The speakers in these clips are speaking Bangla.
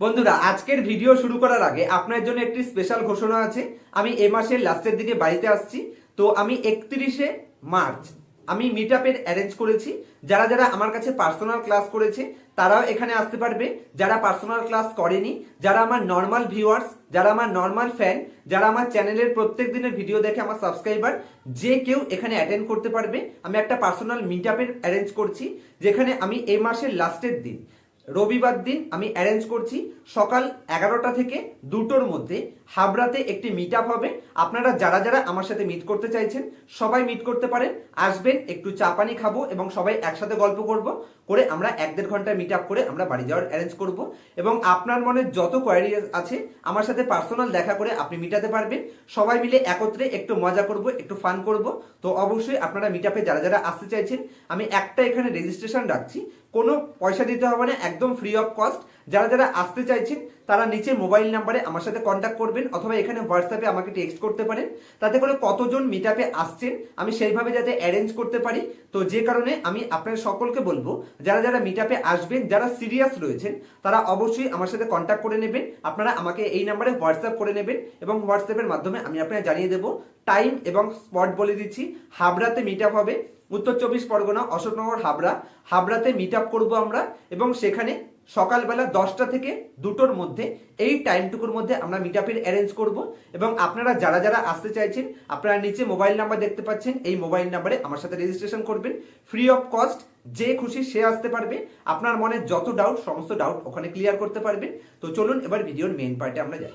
বন্ধুরা, আজকের ভিডিও শুরু করার আগে আপনার জন্য একটি স্পেশাল ঘোষণা আছে। আমি এই মাসের লাস্টের দিকে বাড়িতে আসছি। তো আমি 31শে মার্চ আমি মিটআপের অ্যারেঞ্জ করেছি। যারা যারা আমার কাছে পার্সোনাল ক্লাস করেছে তারাও এখানে আসতে পারবে। যারা পার্সোনাল ক্লাস করেনি, যারা আমার নর্মাল ভিউয়ার্স, যারা আমার নর্মাল ফ্যান, যারা আমার চ্যানেলের প্রত্যেক দিনের ভিডিও দেখে আমার সাবস্ক্রাইবার, যে কেউ এখানে অ্যাটেন্ড করতে পারবে। আমি একটা পার্সোনাল মিটআপের অ্যারেঞ্জ করছি, যেখানে আমি এই মাসের লাস্টের দিন রবিবার দিন আমি অ্যারেঞ্জ করছি সকাল 11টা থেকে 2টোর মধ্যে হাবড়াতে একটি মিট আপ হবে। আপনারা যারা যারা আমার সাথে মিট করতে চাইছেন সবাই মিট করতে পারেন। আসবেন, একটু চা পানি খাবো এবং সবাই একসাথে গল্প করব, করে আমরা 1-1.5 ঘন্টা মিট আপ করে আমরা বাড়ি যাওয়ার অ্যারেঞ্জ করব। এবং আপনার মনে যত কোয়ারি আছে আমার সাথে পার্সোনাল দেখা করে আপনি মিটাতে পারবেন। সবাই মিলে একত্রে একটু মজা করব, একটু ফান করব। তো অবশ্যই আপনারা মিট আপে যারা যারা আসতে চাইছেন, আমি একটা এখানে রেজিস্ট্রেশন রাখছি, কোনো পয়সা দিতে হবে না, একদম ফ্রি অফ কস্ট। যারা যারা আসতে চাইছেন তারা নিচে মোবাইল নাম্বারে আমার সাথে কন্ট্যাক্ট করবেন, অথবা এখানে হোয়াটসঅ্যাপে আমাকে টেক্সট করতে পারেন। তাতে করে কতজন মিটআপে আসছেন আমি সেইভাবে যাতে অ্যারেঞ্জ করতে পারি। তো যে কারণে আমি আপনাদের সকলকে বলবো, যারা যারা মিটআপে আসবেন, যারা সিরিয়াস রয়েছেন তারা অবশ্যই আমার সাথে কন্ট্যাক্ট করে নেবেন। আপনারা আমাকে এই নাম্বারে হোয়াটসঅ্যাপ করে নেবেন এবং হোয়াটসঅ্যাপের মাধ্যমে আমি আপনাদের জানিয়ে দেবো টাইম এবং স্পট বলে দিচ্ছি। হাবড়াতে মিটআপ হবে, উত্তর 24 পরগনা, অশোকনগর, হাবড়াতে মিট আপ করবো আমরা। এবং সেখানে সকালবেলা 10টা থেকে 2টোর মধ্যে, এই টাইমটুকুর মধ্যে আমরা মিট আপের অ্যারেঞ্জ করব। এবং আপনারা যারা যারা আসতে চাইছেন আপনারা নিচে মোবাইল নাম্বার দেখতে পাচ্ছেন, এই মোবাইল নাম্বারে আমার সাথে রেজিস্ট্রেশন করবেন, ফ্রি অফ কস্ট। যে খুশি সে আসতে পারবে, আপনার মনে যত ডাউট সমস্ত ডাউট ওখানে ক্লিয়ার করতে পারবেন। তো চলুন এবার ভিডিওর মেইন পার্টে আমরা যাই।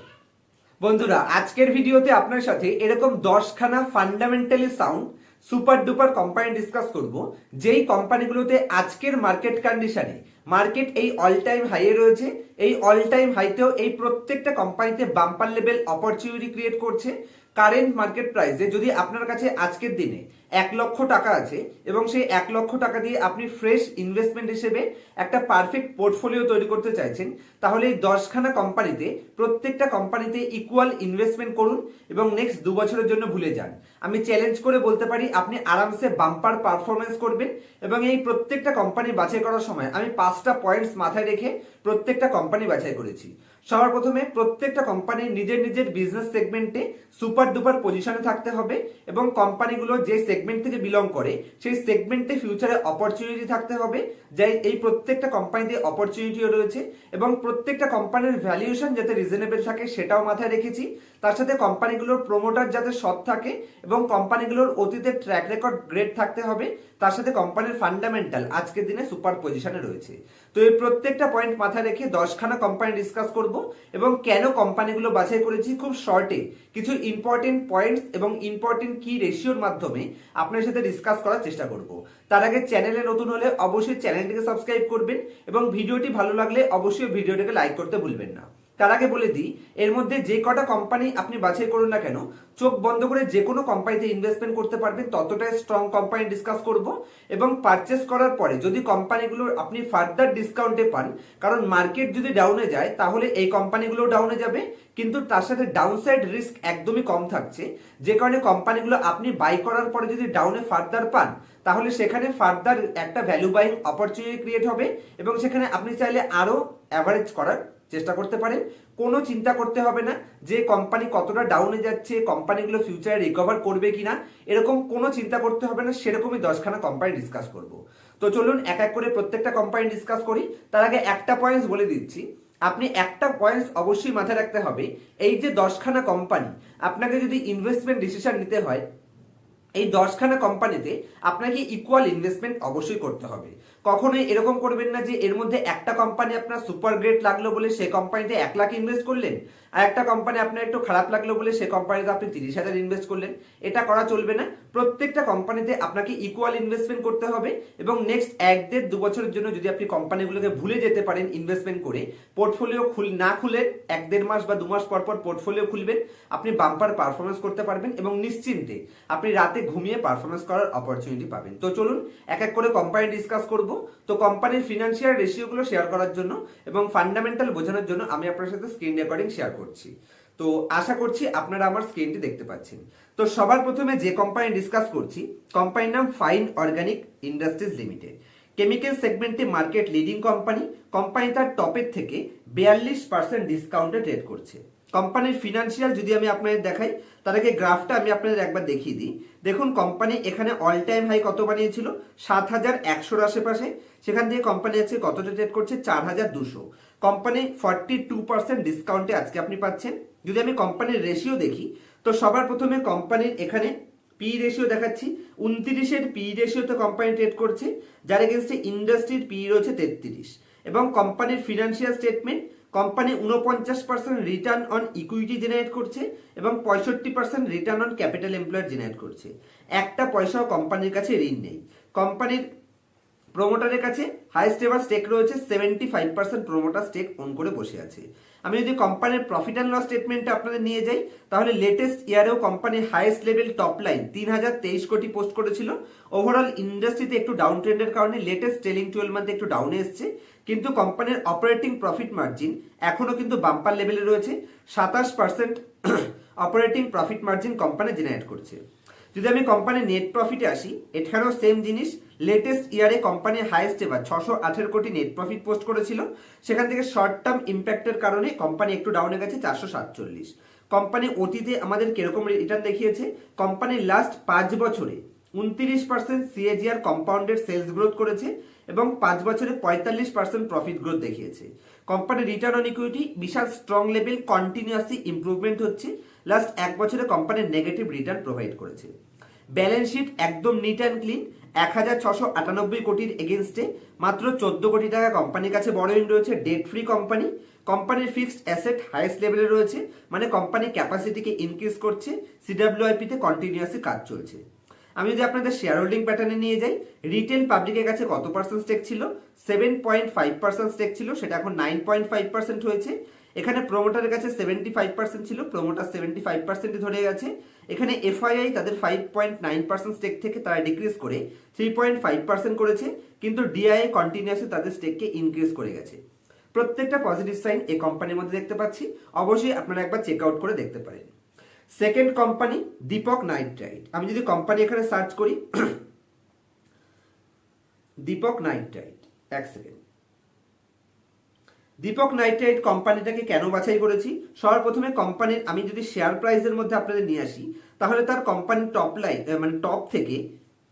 বন্ধুরা, আজকের ভিডিওতে আপনার সাথে এরকম 10খানা fundamentally sound super duper company discuss করব, যেই কোম্পানিগুলোতে আজকের মার্কেট কন্ডিশনে মার্কেট এই অল টাইম হাইয়ে রয়েছে। এই অল টাইম হাইতেও এই প্রত্যেকটা কোম্পানিতে বাম্পার লেভেল অপরচুনিটি ক্রিয়েট করছে। কারেন্ট মার্কেট প্রাইসে যদি আপনার কাছে আজকের দিনে 1 লক্ষ টাকা আছে এবং সেই 1 লক্ষ টাকা দিয়ে আপনি ফ্রেশ ইনভেস্টমেন্ট হিসেবে একটা পারফেক্ট পোর্টফোলিও তৈরি করতে চাইছেন, তাহলে এই 10খানা কোম্পানিতে প্রত্যেকটা কোম্পানিতে ইকুয়াল ইনভেস্টমেন্ট করুন এবং নেক্সট 2 বছরের জন্য ভুলে যান। আমি চ্যালেঞ্জ করে বলতে পারি আপনি আরামসে বাম্পার পারফরমেন্স করবেন। এবং এই প্রত্যেকটা কোম্পানি বাছাই করার সময় আমি 5টা পয়েন্টস মাথায় রেখে প্রত্যেকটা কোম্পানি বাছাই করেছি। সবার প্রথমে প্রত্যেকটা কোম্পানি নিজের নিজের বিজনেস সেগমেন্টে সুপার ডুপার পজিশনে থাকতে হবে এবং কোম্পানিগুলো যে সেগমেন্ট থেকে বিলং করে সেই সেগমেন্টে ফিউচারে অপরচুনিটি থাকতে হবে। যাই এই প্রত্যেকটা কোম্পানিতে অপরচুনিটিও রয়েছে এবং প্রত্যেকটা কোম্পানির ভ্যালুয়েশন যাতে রিজনেবল থাকে সেটাও মাথায় রেখেছি। তার সাথে কোম্পানিগুলোর প্রমোটার যাতে সৎ থাকে এবং কোম্পানিগুলোর অতীতের ট্র্যাক রেকর্ড গ্রেট থাকতে হবে। তার সাথে কোম্পানির ফান্ডামেন্টাল আজকের দিনে সুপার পজিশনে রয়েছে। তো এই প্রত্যেকটা পয়েন্ট মাথায় রেখে 10খানা কোম্পানি ডিসকাস করব এবং কেন কোম্পানিগুলো বাছাই করেছি খুব শর্টে কিছু ইম্পর্টেন্ট পয়েন্টস এবং ইম্পর্টেন্ট কি রেশিওর মাধ্যমে আপনার সাথে ডিসকাস করার চেষ্টা করব। তার আগে চ্যানেলে নতুন হলে অবশ্যই চ্যানেলটিকে সাবস্ক্রাইব করবেন এবং ভিডিওটি ভালো লাগলে অবশ্যই ভিডিওটিকে লাইক করতে ভুলবেন না। তার আগে বলে দিই, এর মধ্যে যে কটা কোম্পানি আপনি বাছাই করুন না কেন, চোখ বন্ধ করে যে কোনো কোম্পানিতে ইনভেস্টমেন্ট করতে পারবেন, ততটাই স্ট্রং কোম্পানি ডিসকাস করব। এবং পারচেস করার পরে যদি কোম্পানিগুলোর আপনি ফার্দার ডিসকাউন্টে পান, কারণ মার্কেট যদি ডাউনে যায় তাহলে এই কোম্পানিগুলো ডাউনে যাবে, কিন্তু তার সাথে ডাউনসাইড রিস্ক একদমই কম থাকছে। যে কারণে কোম্পানিগুলো আপনি বাই করার পরে যদি ডাউনে ফার্দার পান, তাহলে সেখানে ফার্দার একটা ভ্যালু বাইং অপরচুনিটি ক্রিয়েট হবে এবং সেখানে আপনি চাইলে আরো অ্যাভারেজ করার চেষ্টা করতে পারেন। কোনো চিন্তা করতে হবে না যে কোম্পানি কতটা ডাউনে যাচ্ছে, কোম্পানিগুলো ফিউচারে রিকভার করবে কিনা, এরকম কোনো চিন্তা করতে হবে না। সেরকমই 10খানা কোম্পানি ডিসকাস করব। তো চলুন এক এক করে প্রত্যেকটা কোম্পানি ডিসকাস করি। তার আগে একটা পয়েন্টস বলে দিচ্ছি, আপনি একটা পয়েন্টস অবশ্যই মাথায় রাখতে হবে। এই যে 10খানা কোম্পানি, আপনাকে যদি ইনভেস্টমেন্ট ডিসিশন নিতে হয়, এই 10খানা কোম্পানিতে আপনাকে ইকুয়াল ইনভেস্টমেন্ট অবশ্যই করতে হবে। কখনোই এরকম করবেন না যে এর মধ্যে একটা কোম্পানি আপনার সুপার গ্রেট লাগলো বলে সেই কোম্পানিতে 1 লাখ ইনভেস্ট করলেন, আর একটা কোম্পানি আপনার একটু খারাপ লাগলো বলে সেই কোম্পানিতে আপনি 30,000 ইনভেস্ট করলেন। এটা করা চলবে না। প্রত্যেকটা কোম্পানিতে আপনাকে ইকুয়াল ইনভেস্টমেন্ট করতে হবে এবং নেক্সট 1-1.5-2 বছরের জন্য যদি আপনি কোম্পানিগুলোকে ভুলে যেতে পারেন ইনভেস্টমেন্ট করে, পোর্টফোলিও না খুলে 1-1.5 মাস বা 2 মাস পর পর পোর্টফোলিও খুলবেন, আপনি বাম্পার পারফরমেন্স করতে পারবেন এবং নিশ্চিন্তে আপনি রাতে ঘুমিয়ে পারফরমেন্স করার অপরচুনিটি পাবেন। তো চলুন এক এক করে কোম্পানি ডিসকাস করব। তো কোম্পানির ফিনান্সিয়াল রেশিওগুলো শেয়ার করার জন্য এবং ফান্ডামেন্টাল বোঝানোর জন্য আমি আপনার সাথে স্ক্রিন রেকর্ডিং শেয়ার করছি। তো আশা করছি আপনারা আমার স্ক্রিনটি দেখতে পাচ্ছেন। তো সবার প্রথমে যে কোম্পানি ডিসকাস করছি, কোম্পানির নাম fine organic industries limited. Chemical সেগমেন্টে মার্কেট লিডিং কোম্পানি, কোম্পানি তার টপের থেকে 42% ডিসকাউন্টে ট্রেড করছে। কোম্পানির ফিনান্সিয়াল যদি আমি আপনাদের দেখাই, তার আগে গ্রাফটা আমি আপনাদের একবার দেখিয়ে দিই। দেখুন কোম্পানি এখানে অল টাইম হাই কত বানিয়েছিল, 7,100 আশেপাশে, সেখান থেকে কোম্পানি আজকে কতটা ট্রেড করছে, 4,200। কোম্পানি 42% ডিসকাউন্টে আজকে আপনি পাচ্ছেন। যদি আমি কোম্পানির রেশিও দেখি, তো সবার প্রথমে কোম্পানির এখানে পি রেশিও দেখাচ্ছি, 29-এর পি রেশিওতে কোম্পানি ট্রেড করছে, যার এগেনস্টে ইন্ডাস্ট্রির পি রয়েছে 33। এবং কোম্পানির financial statement, company 49% return on equity generate করছে এবং 65% return on capital employed generate করছে। একটা পয়সাও কোম্পানির কাছে ঋণ নেই। কোম্পানির প্রোমোটারের কাছে হাইয়েস্ট এভার স্টেক রয়েছে, 75% প্রোমোটার স্টেক ওন করে বসে আছে। আমি যদি কোম্পানির প্রফিট অ্যান্ড লস স্টেটমেন্টটা আপনাদের নিয়ে যাই, তাহলে লেটেস্ট ইয়ারেও কোম্পানির হাইয়েস্ট লেভেল টপ লাইন 3,023 কোটি পোস্ট করেছিল। ওভারঅল ইন্ডাস্ট্রিতে একটু ডাউন ট্রেন্ডের কারণে লেটেস্ট ট্রেলিং 12 মান্থে একটু ডাউনে এসছে, কিন্তু কোম্পানির অপারেটিং প্রফিট মার্জিন এখনো কিন্তু বাম্পার লেভেলে রয়েছে, 27% operating profit margin company generate করছে। যদি আমি কোম্পানির নেট প্রফিটে আসি, এখানেও সেম জিনিস। লেটেস্ট ইয়ারে কোম্পানির হাইয়েস্ট এবার 618 কোটি নেট প্রফিট পোস্ট করেছিল, সেখান থেকে শর্ট টার্ম ইম্প্যাক্টের কারণে কোম্পানি একটু ডাউনে গেছে, 447। কোম্পানি অতীতে আমাদের কিরকম রিটার্ন দেখিয়েছে, কোম্পানির লাস্ট 5 বছরে 29% সিএজিআর কম্পাউন্ডেড সেলস গ্রোথ করেছে এবং 5 বছরে 45% প্রফিট গ্রোথ দেখিয়েছে। কোম্পানির রিটার্ন অন ইকুইটি বিশাল স্ট্রং লেভেল, কন্টিনিউয়াসলি ইমপ্রুভমেন্ট হচ্ছে। লাস্ট 1 বছরে কোম্পানির নেগেটিভ রিটার্ন প্রোভাইড করেছে। ব্যালেন্স শিট একদম নিট অ্যান্ড ক্লিন, 1,698 কোটির এগেনস্টে মাত্র 14 কোটি টাকা কোম্পানির কাছে বড়োইন রয়েছে। Date free company. কোম্পানির ফিক্সড অ্যাসেট হাইয়েস্ট লেভেলে রয়েছে, মানে কোম্পানি ক্যাপাসিটিকে ইনক্রিজ করছে। সিডব্লিউআইপিতে কন্টিনিউয়াসলি কাজ চলছে। আমি যদি আপনাদের শেয়ার হোল্ডিং প্যাটার্নে নিয়ে যাই, রিটেল পাবলিকের কাছে কত পার্সেন্ট স্টেক ছিল, 7.5% স্টেক ছিল, সেটা এখন 9.5% হয়েছে। এখানে প্রোমোটারের কাছে 75% ছিল, প্রোমোটার 75% ধরে গেছে। এখানে এফআইআই তাদের 5.9% স্টেক থেকে তারা ডিক্রিজ করে 3.5% করেছে, কিন্তু ডিআইএ কন্টিনিউয়াসলি তাদের স্টেককে ইনক্রিজ করে গেছে। প্রত্যেকটা পজিটিভ সাইন এই কোম্পানির মধ্যে দেখতে পাচ্ছি, অবশ্যই আপনারা একবার চেক আউট করে দেখতে পারেন। Second company Deepak Nitrite. আমি যদি কোম্পানি এখানে সার্চ করি, দীপক নাইট্রাইট, এক সেকেন্ড। দীপক নাইট্রাইট কোম্পানিটাকে কেন বাছাই করেছি, সবার প্রথমে কোম্পানির আমি যদি শেয়ার প্রাইসের মধ্যে আপনাদের নিয়ে আসি, তাহলে তার কোম্পানির টপ লাইন মানে টপ থেকে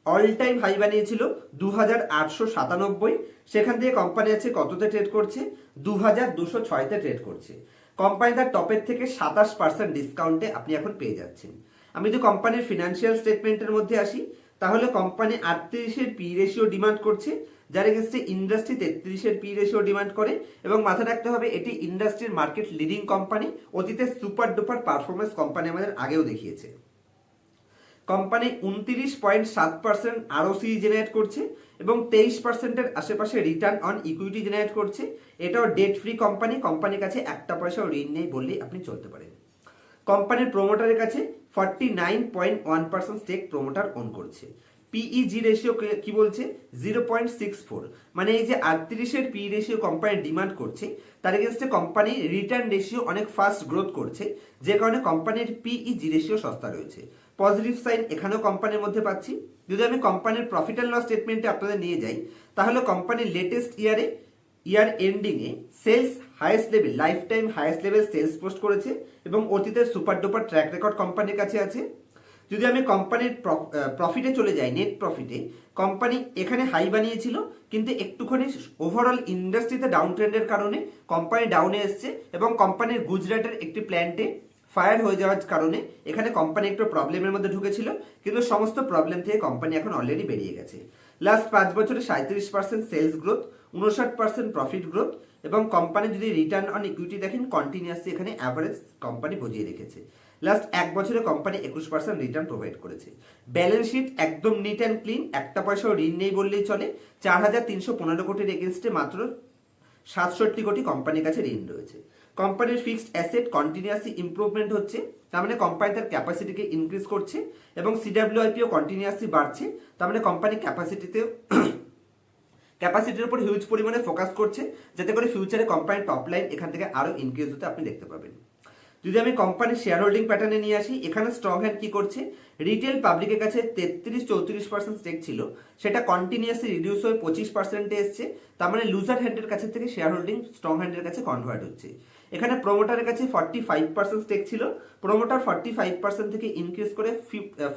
অল টাইম হাই বানিয়েছিল 2,897, সেখান থেকে কোম্পানি আছে কততে ট্রেড করছে, 2,206-তে ট্রেড করছে। কোম্পানি তার টপের থেকে 27% ডিসকাউন্টে আপনি এখন পেয়ে যাচ্ছেন। আমি যদি কোম্পানির ফিনান্সিয়াল স্টেটমেন্টের মধ্যে আসি, তাহলে কোম্পানি 38-এর পি রেশিও ডিমান্ড করছে, যার এগেন্সটে ইন্ডাস্ট্রি 33-এর পি রেশিও ডিমান্ড করে। এবং মাথায় রাখতে হবে এটি ইন্ডাস্ট্রির মার্কেট লিডিং কোম্পানি, অতীতে সুপার ডুপার পারফরমেন্স কোম্পানি আমাদের আগেও দেখিয়েছে। কোম্পানি 29.7% আরওসি জেনারেট করছে এবং 23%-এর আশেপাশে রিটার্ন অন ইকুইটি জেনারেট করছে। এটাও ডেট ফ্রি কোম্পানি, কোম্পানির কাছে একটা পয়সাও ঋণ নেই বললেই আপনি চলতে পারেন। কোম্পানির প্রোমোটারের কাছে 49.1% স্টেক প্রোমোটার ওন করছে। পিইজি রেশিও কি বলছে, 0.64, মানে এই যে 38-এর পি রেশিও কোম্পানি ডিমান্ড করছে, তার এগেন্সটে কোম্পানি রিটার্ন রেশিও অনেক ফাস্ট গ্রোথ করছে, যে কারণে কোম্পানির পিইজি রেশিও সস্তা রয়েছে। পজিটিভ সাইন এখানেও কোম্পানির মধ্যে পাচ্ছি। যদি আমি কোম্পানির প্রফিট অ্যান্ড লস স্টেটমেন্টে আপনাদের নিয়ে যাই, তাহলে কোম্পানির লেটেস্ট ইয়ার এন্ডিংয়ে sales highest level, lifetime highest level sales post করেছে এবং অতীতের সুপার ডুপার ট্র্যাক রেকর্ড কোম্পানির কাছে আছে। যদি আমি কোম্পানির প্রফিটে চলে যাই, নেট প্রফিটে, কোম্পানি এখানে হাই বানিয়েছিল, কিন্তু একটুখানি ওভারঅল ইন্ডাস্ট্রিতে ডাউন ট্রেন্ডের কারণে কোম্পানি ডাউনে এসছে এবং কোম্পানির গুজরাটের একটি প্ল্যান্টে ফায়ার হয়ে যাওয়ার কারণে এখানে কোম্পানি একটু প্রবলেমের মধ্যে ঢুকেছিল, কিন্তু সমস্ত প্রবলেম থেকে কোম্পানি এখন অলরেডি বেরিয়ে গেছে। লাস্ট 5 বছরে 37% সেলস গ্রোথ, 59% প্রফিট গ্রোথ এবং কোম্পানি যদি রিটার্ন অন ইকুইটি দেখেন, কন্টিনিউয়াসলি এখানে অ্যাভারেজ কোম্পানি বজিয়ে রেখেছে। লাস্ট 1 বছরে কোম্পানি 21% রিটার্ন প্রোভাইড করেছে। ব্যালেন্স শিট একদম নিট অ্যান্ড ক্লিন, একটা পয়সাও ঋণ নেই বললেই চলে। 4,315 কোটির এগেনস্টে মাত্র 67 কোটি কোম্পানির কাছে ঋণ রয়েছে। কোম্পানির ফিক্সড অ্যাসেট কন্টিনিউয়াসলি ইমপ্রুভমেন্ট হচ্ছে, তার মানে কোম্পানি তার ক্যাপাসিটিকে ইনক্রিজ করছে এবং সিডব্লিউআইপিও কন্টিনিউয়াসলি বাড়ছে, তার মানে কোম্পানি ক্যাপাসিটির উপর হিউজ পরিমাণে ফোকাস করছে, যাতে করে ফিউচারে কোম্পানির টপ লাইন এখান থেকে আরো ইনক্রিজ হতে আপনি দেখতে পাবেন। যদি আমি কোম্পানির শেয়ার হোল্ডিং প্যাটার্নে নিয়ে আসি, এখানে স্ট্রং হ্যান্ড কি করছে, রিটেল পাবলিকের কাছে 33-34% স্টেক ছিল, সেটা কন্টিনিউয়াসলি রিডিউস হয়ে 25% এসছে। তার মানে লুজার হ্যান্ডের কাছে থেকে শেয়ার হোল্ডিং স্ট্রং হ্যান্ডের কাছে কনভার্ট হচ্ছে। এখানে প্রোমোটারের কাছে 45% স্টেক ছিল, প্রোমোটার 45% থেকে ইনক্রিজ করে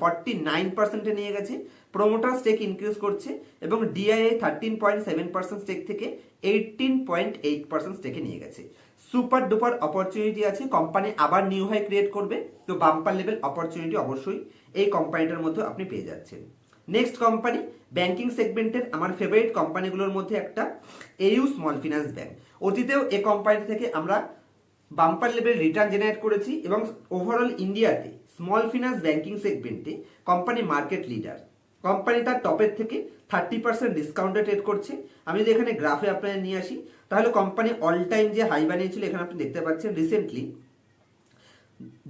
49% নিয়ে গেছে, প্রোমোটার স্টেক ইনক্রিজ করছে এবং ডিআইআই 13.7% স্টেক থেকে 18.8% স্টেকে নিয়ে গেছে। সুপার ডুপার অপরচুনিটি আছে, কোম্পানি আবার নিউ হাই ক্রিয়েট করবে, তো বাম্পার লেভেল অপরচুনিটি অবশ্যই এই কোম্পানিটার মধ্যে আপনি পেয়ে যাচ্ছেন। নেক্সট কোম্পানি ব্যাংকিং সেগমেন্টের আমার ফেভারিট কোম্পানিগুলোর মধ্যে একটা এইউ স্মল ফিন্যান্স ব্যাংক। অতীতেও এই কোম্পানি থেকে আমরা বাম্পার লেভেল রিটার্ন জেনারেট করেছি এবং ওভারঅল ইন্ডিয়াতে স্মল ফিন্যান্স ব্যাংকিং সেগমেন্টে কোম্পানি মার্কেট লিডার। কোম্পানি তার টপের থেকে 30% ডিসকাউন্টে ট্রেড করছে। আমি যদি এখানে গ্রাফে আপনাদের নিয়ে আসি, তাহলে কোম্পানি অল টাইম যে হাই বানিয়েছিল এখানে আপনি দেখতে পাচ্ছেন রিসেন্টলি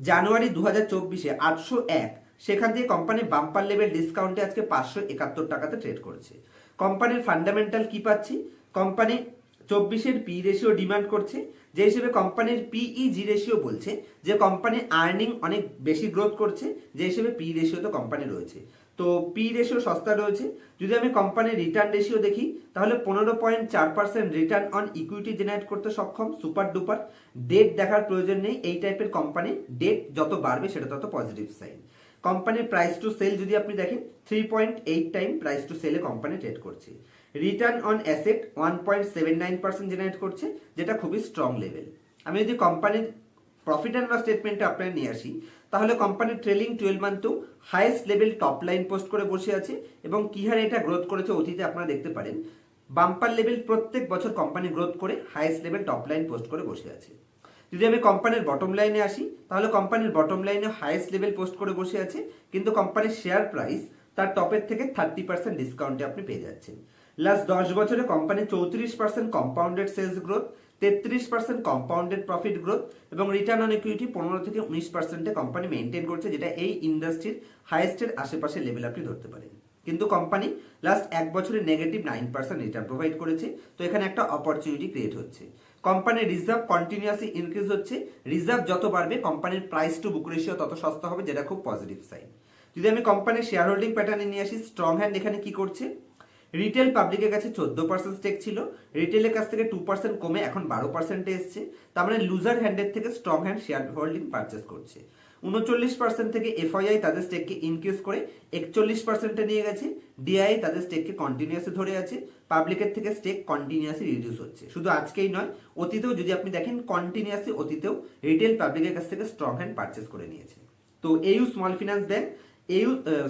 জানুয়ারি 2024-এ 801, সেখান থেকে কোম্পানি বাম্পার লেভেল ডিসকাউন্টে আজকে 571 টাকাতে ট্রেড করেছে। কোম্পানির ফান্ডামেন্টাল কি পাচ্ছি, কোম্পানি 24-এর পি রেশিও ডিমান্ড করছে, যে হিসেবে কোম্পানির পিইজি রেশিও বলছে যে কোম্পানি আর্নিং অনেক বেশি গ্রোথ করছে, যে হিসেবে পি রেশিও তো কোম্পানি রয়েছে, তো পি রেশিও সস্তা রয়েছে। যদি আমি কোম্পানির রিটার্ন রেশিও দেখি, তাহলে 15.4% রিটার্ন অন ইকুইটি জেনারেট করতে সক্ষম, সুপার ডুপার। ডেট দেখার প্রয়োজন নেই, এই টাইপের কোম্পানি ডেট যত বাড়বে সেটা তত পজিটিভ সাইন। কোম্পানির প্রাইস টু সেল যদি আপনি দেখেন 3.8 টাইম প্রাইস টু সেলে কোম্পানি ট্রেড করছে। রিটার্ন অন অ্যাসেট 1.79% জেনারেট করছে, যেটা খুবই স্ট্রং লেভেল। আমি যদি কোম্পানির প্রফিট অ্যান্ড লস স্টেটমেন্টটা আপনার নিয়ে আসি, তাহলে কোম্পানির ট্রেলিং 12 মান্থেও highest level top line post করে বসে আছে এবং কি হারে এটা গ্রোথ করেছে অতীতে আপনারা দেখতে পারেন। বাম্পার লেভেল প্রত্যেক বছর কোম্পানি গ্রোথ করে highest level top line post করে বসে আছে। যদি আমি কোম্পানির বটম লাইনে আসি, তাহলে কোম্পানির বটম লাইনে হাইয়েস্ট লেভেল পোস্ট করে বসে আছে, কিন্তু কোম্পানির শেয়ার প্রাইস তার টপের থেকে 30% ডিসকাউন্টে আপনি পেয়ে যাচ্ছেন। লাস্ট 10 বছরে company 34% compounded sales growth, 33% compounded profit growth এবং রিটার্ন অন ইকুইটি 15 থেকে 19% কোম্পানি মেনটেন করছে, যেটা এই ইন্ডাস্ট্রির হাইয়েস্টের আশেপাশে লেভেল আপনি ধরতে পারেন। কিন্তু কোম্পানি লাস্ট 1 বছরে নেগেটিভ 9% রিটার্ন প্রোভাইড করেছে, তো এখানে একটা অপরচুনিটি ক্রিয়েট হচ্ছে। কোম্পানির রিজার্ভ কন্টিনিউয়াসলি ইনক্রিজ হচ্ছে, রিজার্ভ যত বাড়বে কোম্পানির প্রাইস টু বুক রেশিও তত সস্তা হবে, যেটা খুব পজিটিভ সাইন। যদি আমি কোম্পানির শেয়ার হোল্ডিং প্যাটার্নে নিয়ে আসি, স্ট্রং হ্যান্ড এখানে কি করছে, রিটেল পাবলিকের কাছে 14% স্টেক ছিল, রিটেলের কাছ থেকে 2% কমে এখন 12% এসছে, তার মানে লুজার হ্যান্ডের থেকে strong hand share holding purchase করছে। 39% থেকে এফআইআই তাদের স্টেককে ইনক্রিজ করে 41% নিয়ে গেছে, ডিআই তাদের স্টেককে কন্টিনিউয়াসলি ধরে আছে, পাবলিকের থেকে স্টেক কন্টিনিউয়াসলি রিডিউস হচ্ছে। শুধু আজকেই নয়, অতীতেও যদি আপনি দেখেন কন্টিনিউয়াসলি অতীতেও রিটেল পাবলিকের কাছ থেকে স্ট্রং হ্যান্ড পারচেস করে নিয়েছে। তো এইউ স্মল ফিন্যান্স ব্যাংক, এই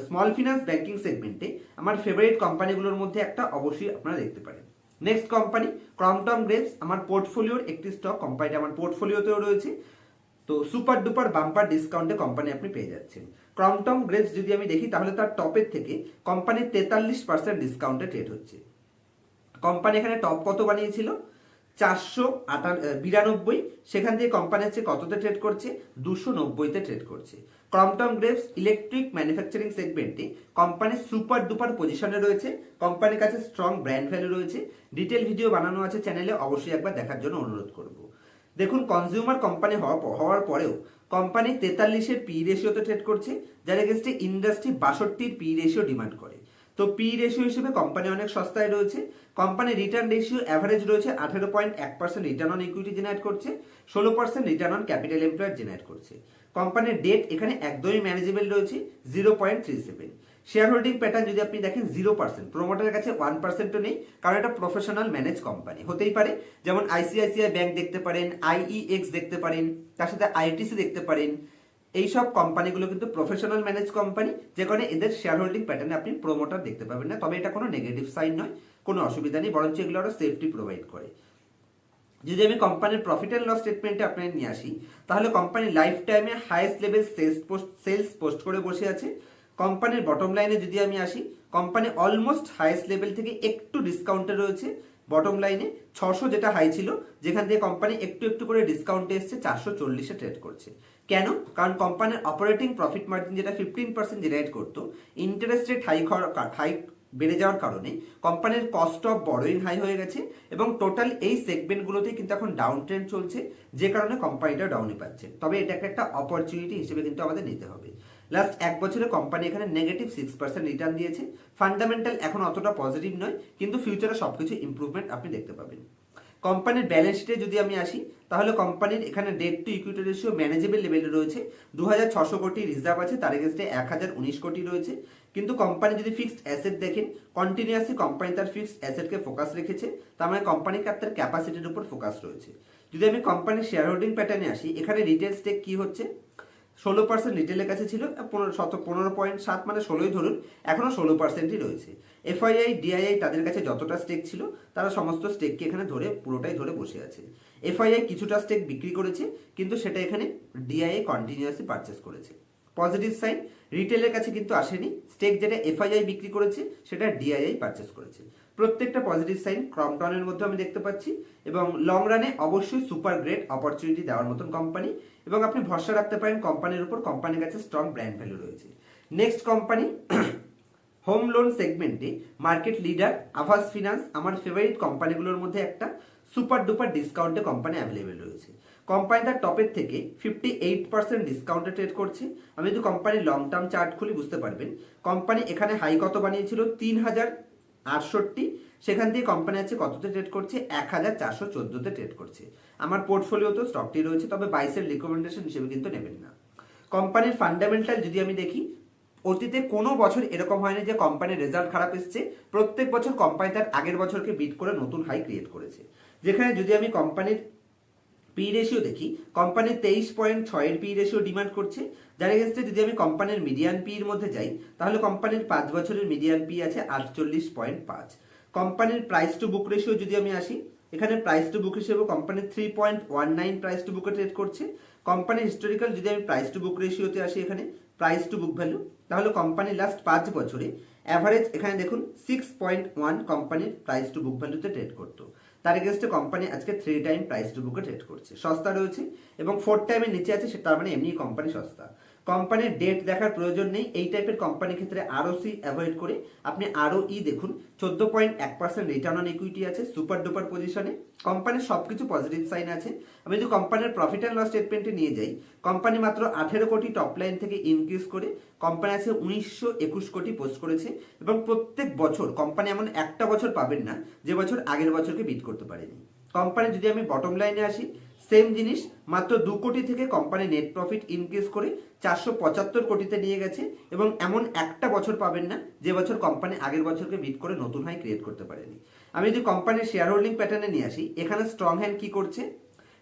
স্মল ফিন্যান্স ব্যাংকিং সেগমেন্টে আমার ফেভারিট কোম্পানিগুলোর মধ্যে একটা অবশ্যই আপনারা দেখতে পারেন। নেক্সট কোম্পানি ক্রম্পটন গ্রেভস, আমার পোর্টফোলিওর একটি স্টক, কোম্পানিটা আমার পোর্টফোলিওতেও রয়েছে, তো সুপার ডুপার বাম্পার ডিসকাউন্টে কোম্পানি আপনি পেয়ে যাচ্ছেন। ক্রম্পটন গ্রেভস যদি আমি দেখি, তাহলে তার টপের থেকে কোম্পানি 43% ডিসকাউন্টে ট্রেড হচ্ছে। কোম্পানি এখানে টপ কত বানিয়েছিল, 492, সেখান থেকে কোম্পানি হচ্ছে কততে ট্রেড করছে, 290-তে ট্রেড করছে। ক্রম্পটন গ্রেভস ইলেকট্রিক ম্যানুফ্যাকচারিং সেগমেন্টে কোম্পানি সুপার ডুপার পজিশনে রয়েছে, কোম্পানির কাছে স্ট্রং ব্র্যান্ড ভ্যালু রয়েছে। ডিটেল ভিডিও বানানো আছে চ্যানেলে, অবশ্যই একবার দেখার জন্য অনুরোধ করব। দেখুন, কনজিউমার কোম্পানি হওয়ার পরেও কোম্পানি 43-এর পি রেশিওতে ট্রেড করছে, যার এগেইনস্টে ইন্ডাস্ট্রি 62-র পি রেশিও ডিমান্ড করে, তো পি রেশিও হিসেবে কোম্পানি অনেক সস্তায় রয়েছে। কোম্পানির রিটার্ন রেশিও অ্যাভারেজ রয়েছে 18.1% রিটার্ন অন ইকুইটি জেনারেট করছে, 16% return on capital employed generate করছে। কোম্পানির ডেট এখানে একদমই ম্যানেজেবল রয়েছে, 0.37। শেয়ার হোল্ডিং প্যাটার্ন যদি আপনি দেখেন 0%, প্রোমোটারের কাছে 1%ও নেই, কারণ এটা প্রফেশনাল ম্যানেজ কোম্পানি। হতেই পারে যেমন আইসিআইসিআই ব্যাংক দেখতে পারেন, আইইএক্স দেখতে পারেন, তার সাথে আইটিসি দেখতে পারেন, এইসব কোম্পানিগুলো কিন্তু প্রফেশনাল ম্যানেজ কোম্পানি, যে কারণে এদের শেয়ার হোল্ডিং প্যাটার্নে আপনি প্রোমোটার দেখতে পাবেন না। তবে এটা কোনো নেগেটিভ সাইন নয়, কোনো অসুবিধা নেই, বরঞ্চ এগুলো আরও সেফটি প্রোভাইড করে। যদি আমি কোম্পানির প্রফিট অ্যান্ড লস স্টেটমেন্টে আপনার নিয়ে আসি, তাহলে কোম্পানি লাইফ টাইমে হাইয়েস্ট লেভেল সেলস পোস্ট করে বসে আছে। কোম্পানির বটম লাইনে যদি আমি আসি, কোম্পানি অলমোস্ট হাইয়েস্ট লেভেল থেকে একটু ডিসকাউন্টে রয়েছে। বটম লাইনে 600 যেটা হাই ছিল, যেখান থেকে কোম্পানি একটু একটু করে ডিসকাউন্টে এসছে, 440-এ ট্রেড করছে। কেন? কারণ কোম্পানির অপারেটিং প্রফিট মার্জিন যেটা 15% জেনারেট করতো, ইন্টারেস্ট রেট হাই বেড়ে যাওয়ার কারণে কোম্পানির কস্ট অফ বরোইং হাই হয়ে গেছে এবং টোটাল এই সেগমেন্টগুলোতে কিন্তু এখন ডাউন ট্রেন্ড চলছে, যে কারণে কোম্পানিটা ডাউনে পাচ্ছে। তবে এটাকে একটা অপরচুনিটি হিসেবে কিন্তু আমাদের নিতে হবে। লাস্ট এক বছরে কোম্পানি এখানে -6% রিটার্ন দিয়েছে। ফান্ডামেন্টাল এখন অতটা পজিটিভ নয়, কিন্তু ফিউচারে সবকিছু ইমপ্রুভমেন্ট আপনি দেখতে পাবেন। কোম্পানির ব্যালেন্স শিটে যদি আমি আসি, তাহলে কোম্পানির এখানে debt to equity ratio manageable লেভেলে রয়েছে। 2600 কোটি রিজার্ভ আছে, তার এগেন্স্টে 1019 কোটি রয়েছে। কিন্তু কোম্পানি যদি ফিক্সড অ্যাসেট দেখেন, কন্টিনিউয়াসলি কোম্পানি তার ফিক্সড অ্যাসেটকে ফোকাস রেখেছে, তার মানে কোম্পানির তার ক্যাপাসিটির উপর ফোকাস রয়েছে। যদি আমি কোম্পানির শেয়ার হোল্ডিং প্যাটার্নে আসি, এখানে রিটেল স্টেক কি হচ্ছে, 16% রিটেলের কাছে ছিল, 15.7 মানে 16ই ধরুন, এখনো 16%ই রয়েছে। এফআইআই ডিআইআই তাদের কাছে যতটা স্টেক ছিল তারা সমস্ত স্টেককে এখানে পুরোটাই ধরে বসে আছে। এফআইআই কিছুটা স্টেক বিক্রি করেছে, কিন্তু সেটা এখানে ডিআইআই কন্টিনিউয়াসলি পারচেস করেছে। পজিটিভ সাইন, রিটেলের কাছে কিন্তু আসেনি, স্টেক যেটা এফআইআই বিক্রি করেছে সেটা ডিআইআই পারচেস করেছে। প্রত্যেকটা পজিটিভ সাইন ক্রমটনের মধ্যে আমি দেখতে পাচ্ছি এবং লং রানে অবশ্যই সুপার গ্রেট অপরচুনিটি দেওয়ার মতন কোম্পানি, এবং আপনি ভরসা রাখতে পারেন কোম্পানির উপর, কোম্পানির কাছে স্ট্রং ব্র্যান্ড ভ্যালু রয়েছে। নেক্সট কোম্পানি হোম লোন সেগমেন্টে মার্কেট লিডার আভাস ফিনান্স, আমার ফেভারিট কোম্পানিগুলোর মধ্যে একটা। সুপার ডুপার ডিসকাউন্টে কোম্পানি অ্যাভেলেবেল রয়েছে। কোম্পানি তার টপের থেকে 58% ডিসকাউন্টে ট্রেড করছে। আমি যদি কোম্পানির লং টার্ম চার্ট খুলি বুঝতে পারবেন কোম্পানি এখানে হাই কত বানিয়েছিল 3068, সেখান থেকে কোম্পানি আছে কততে ট্রেড করছে 1414তে ট্রেড করছে। আমার পোর্টফোলিওতেও স্টকটি রয়েছে, তবে বাইসের রিকমেন্ডেশন হিসেবে কিন্তু নেবেন না। কোম্পানির ফান্ডামেন্টাল যদি আমি দেখি, অতীতে কোনো বছর এরকম হয়নি যে কোম্পানির রেজাল্ট খারাপ এসছে। প্রত্যেক বছর কোম্পানি তার আগের বছরকে বিট করে নতুন হাই ক্রিয়েট করেছে। যেখানে যদি আমি কোম্পানির পি রেশিও দেখি, কোম্পানির 23.6 পি রেশিও ডিমান্ড করছে, যার এগেন্স্টে যদি আমি কোম্পানির মিডিয়ান পি এর মধ্যে যাই, তাহলে কোম্পানির 5 বছরের মিডিয়ান পি আছে 48.5। কোম্পানির প্রাইস টু বুক রেশিও যদি আমি আসি, এখানে প্রাইস টু বুক হিসেবে কোম্পানি 3.19 প্রাইস টু বুকে ট্রেড করছে। কোম্পানির হিস্টোরিক্যাল যদি আমি প্রাইস টু বুক রেশিওতে আসি, এখানে প্রাইস টু বুক ভ্যালু, তাহলে কোম্পানি লাস্ট 5 বছরে অ্যাভারেজ এখানে দেখুন 6.1 কোম্পানির প্রাইস টু বুক ভ্যালুতে ট্রেড করতো। তার এগেন্স্টে কোম্পানি আজকে 3 টাইম প্রাইস টু বুকে ট্রেড করছে, সস্তা রয়েছে, এবং 4 টাইমের নিচে আছে, তার মানে এমনি কোম্পানি সস্তা। কোম্পানির ডেট দেখার প্রয়োজন নেই। এই টাইপের কোম্পানির ক্ষেত্রে আরওসি অ্যাভয়েড করে আপনি আরওই দেখুন, 14.1% রিটার্ন অন ইকুইটি আছে, সুপার ডুপার পজিশনে। কোম্পানির সবকিছু পজিটিভ সাইন আছে। আমি যদি কোম্পানির প্রফিট অ্যান্ড লস স্টেটমেন্টে নিয়ে যাই, কোম্পানি মাত্র 18 কোটি টপ লাইন থেকে ইনক্রিজ করে কোম্পানি আছে 1921 কোটি পোস্ট করেছে, এবং প্রত্যেক বছর কোম্পানি এমন একটা বছর পাবেন না যে বছর আগের বছরকে বিট করতে পারেনি। কোম্পানি যদি আমি বটম লাইনে আসি, সেম জিনিস, মাত্র 2 কোটি থেকে কোম্পানি নেট প্রফিট ইনক্রিজ করে 475 কোটিতে নিয়ে গেছে, এবং এমন একটা বছর পাবেন না যে বছর কোম্পানি আগের বছরকে বিট করে নতুন হাই ক্রিয়েট করতে পারেনি। আমি যদি কোম্পানির শেয়ার হোল্ডিং প্যাটার্নে নিয়ে আসি, এখানে স্ট্রং হ্যান্ড কি করছে,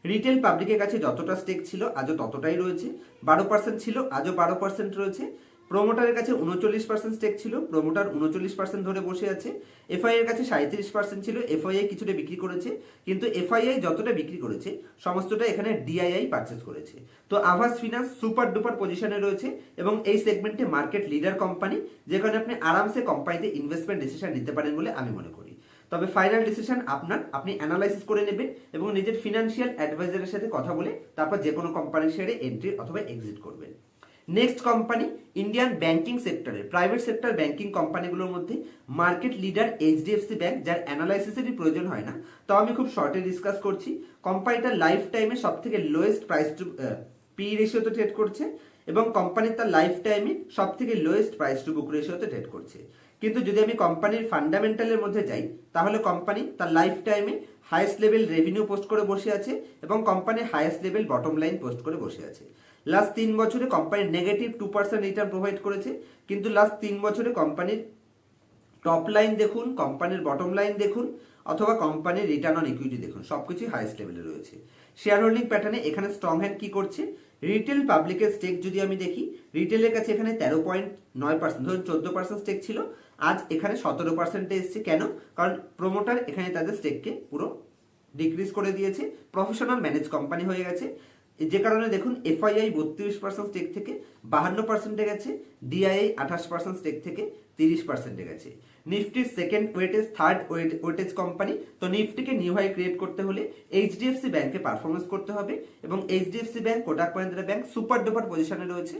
রিটেল পাবলিকের কাছে যতটা স্টেক ছিল আজও ততটাই রয়েছে, 12% ছিল আজও 12% রয়েছে। প্রোমোটারের কাছে 39% স্টেক ছিল, প্রোমোটার 39% ধরে বসে আছে। এফআই এর কাছে 37% ছিল, এফআইআই কিছুটা বিক্রি করেছে, কিন্তু এফআইআই যতটা বিক্রি করেছে সমস্তটা এখানে ডিআইআই পারচেজ করেছে। তো আভাস ফিনান্স সুপার ডুপার পজিশনে রয়েছে, এবং এই সেগমেন্টে মার্কেট লিডার কোম্পানি, যেখানে আপনি আরামসে কোম্পানিতে ইনভেস্টমেন্ট ডিসিশন নিতে পারেন বলে আমি মনে করি। তবে ফাইনাল ডিসিশন আপনার, আপনি অ্যানালাইসিস করে নেবেন এবং নিজের ফিনান্সিয়াল অ্যাডভাইজারের সাথে কথা বলে তারপর যে কোনো কোম্পানির শেয়ারে এন্ট্রি অথবা এক্সিট করবেন। নেক্সট কোম্পানি ইন্ডিয়ান ব্যাংকিং সেক্টরে প্রাইভেট সেক্টর ব্যাংকিং কোম্পানিগুলোর মধ্যে মার্কেট লিডার এইচডিএফসি ব্যাংক, যার অ্যানালাইসিসেরই প্রয়োজন হয় না, তো আমি খুব শর্টে ডিসকাস করছি। কোম্পানিটার লাইফ টাইমে সব থেকে লোয়েস্ট প্রাইস টু পি রেশিওতে ট্রেড করছে, এবং কোম্পানি তার লাইফ টাইমে সব থেকে লোয়েস্ট প্রাইস টু বুক রেশিওতে ট্রেড করছে। কিন্তু যদি আমি কোম্পানির ফান্ডামেন্টালের মধ্যে যাই, তাহলে কোম্পানি তার লাইফ টাইমে হাইয়েস্ট লেভেল রেভিনিউ পোস্ট করে বসে আছে, এবং company highest level bottom line post করে বসে আছে। লাস্ট 3 বছরে কোম্পানি -2% রিটার্ন প্রোভাইড করেছে, কিন্তু লাস্ট 3 বছরে কোম্পানির টপ লাইন দেখুন, কোম্পানির বটম লাইন দেখুন, অথবা কোম্পানির রিটার্ন অন ইকুইটি দেখুন, সবকিছুই হাইয়েস্ট লেভেলে রয়েছে। শেয়ার হোল্ডিং প্যাটার্নে এখানে স্ট্রং হ্যান্ড কি করছে, রিটেল পাবলিকের স্টেক যদি আমি দেখি, রিটেলের কাছে এখানে 13.9%, ধরুন 14% স্টেক ছিল, আজ এখানে 17% এসছে। কেন? কারণ প্রোমোটার এখানে তাদের স্টেককে পুরো ডিক্রিজ করে দিয়েছে, প্রফেশনাল ম্যানেজ কোম্পানি হয়ে গেছে, যে কারণে দেখুন এফআইআই 32% স্টেক থেকে 52% গেছে, ডিআইআই 28% স্টেক থেকে 30% গেছে। নিফটির second weightage, third weightage company, তো নিফটিকে নিউ হাই ক্রিয়েট করতে হলে এইচডিএফসি ব্যাংকে পারফরমেন্স করতে হবে, এবং HDFC bank, Kotak Mahindra bank super duper পজিশনে রয়েছে।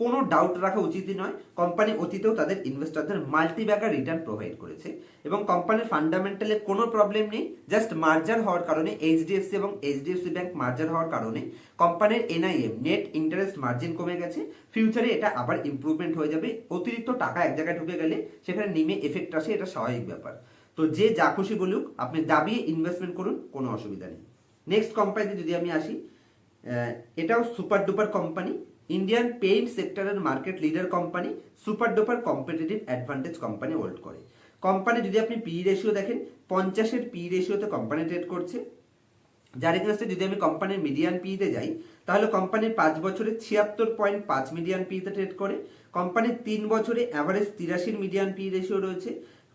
কোনো ডাউট রাখা উচিতই নয়। কোম্পানি অতীতেও তাদের ইনভেস্টরদের মাল্টি ব্যাগার রিটার্ন প্রোভাইড করেছে এবং কোম্পানির ফান্ডামেন্টালে কোনো প্রবলেম নেই। জাস্ট মার্জার হওয়ার কারণে এইচডিএফসি এবং এইচডিএফসি ব্যাংক মার্জার হওয়ার কারণে কোম্পানির এনআইএম নেট ইন্টারেস্ট মার্জিন কমে গেছে। ফিউচারে এটা আবার ইমপ্রুভমেন্ট হয়ে যাবে। অতিরিক্ত টাকা এক জায়গায় ঢুকে গেলে সেখানে নিমে এফেক্ট আসে, এটা স্বাভাবিক ব্যাপার। তো যে যা খুশি বলুক, আপনি দাবিয়ে ইনভেস্টমেন্ট করুন, কোনো অসুবিধা নেই। নেক্সট কোম্পানিতে যদি আমি আসি, এটাও super duper company, Indian paint সেক্টরের market leader company, super duper competitive advantage company hold করে। কোম্পানি যদি আপনি পি রেশিও দেখেন, 50-এর পি রেশিওতে কোম্পানি ট্রেড করছে। যার এগেন্স্টে যদি আমি কোম্পানির মিডিয়ান পিতে যাই, তাহলে কোম্পানির 5 বছরে 76.5 মিডিয়ান পিতে ট্রেড করে। কোম্পানির 3 বছরে অ্যাভারেজ 83 মিডিয়ান পি রেশিও রয়েছে।